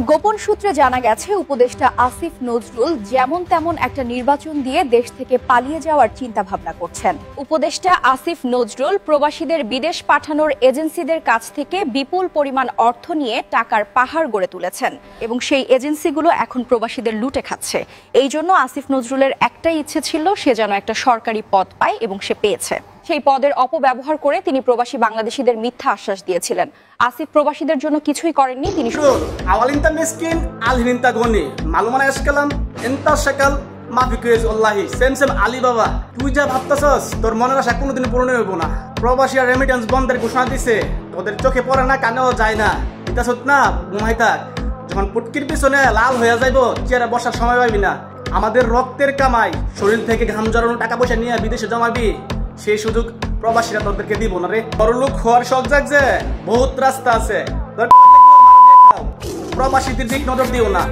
গোপন সূত্রে জানা গেছে, উপদেষ্টা আসিফ নজরুল যেমন তেমন একটা নির্বাচন দিয়ে দেশ থেকে পালিয়ে যাওয়ার চিন্তা ভাবনা করছেন। উপদেষ্টা আসিফ নজরুল প্রবাসীদের বিদেশ পাঠানোর এজেন্সিদের কাছ থেকে বিপুল পরিমাণ অর্থ নিয়ে টাকার পাহাড় গড়ে তুলেছেন এবং সেই এজেন্সিগুলো এখন প্রবাসীদের লুটে খাচ্ছে। এই জন্য আসিফ নজরুলের একটাই ইচ্ছে ছিল, সে যেন একটা সরকারি পদ পায় এবং সে পেয়েছে। সেই পদের অপব্যবহার করে তিনি প্রবাসী বাংলাদেশিদের মিথ্যা আশ্বাস দিয়েছিলেন। আসিফ প্রবাসীদের জন্য কিছুই করেননি। তিনি আওয়ালিনতা মিসকিন আলহিনতা গনি মালুমানা এসকালাম এন্তা শাকাল মাফিকুজ আল্লাহি সেম আলী বাবা, তুই যা ভাবতাছস তোর মনের আশা কোনোদিন পূরণ হইব না। প্রবাসী আর রেমিটেন্স বন্ধের ঘোষণা দিছে, তোদের চোখে পড়ে না, কানেও যায় না। ইতাছত না ঘুমাই থাক, যখন পুটকির পিছনে লাল হয়ে যাইব চেয়ারে বসার সময় পাইবি না। আমাদের রক্তের কামাই, শরীর থেকে ঘাম জড়ানো টাকা পয়সা নিয়ে বিদেশে জমাবি, সেই সুযোগ প্রবাসীরা তোদেরকে দিব না রে। বড়লোক হওয়ার শখ জাগছে, বহুত রাস্তা আছে, প্রবাসীদের দিক নজর দিও না।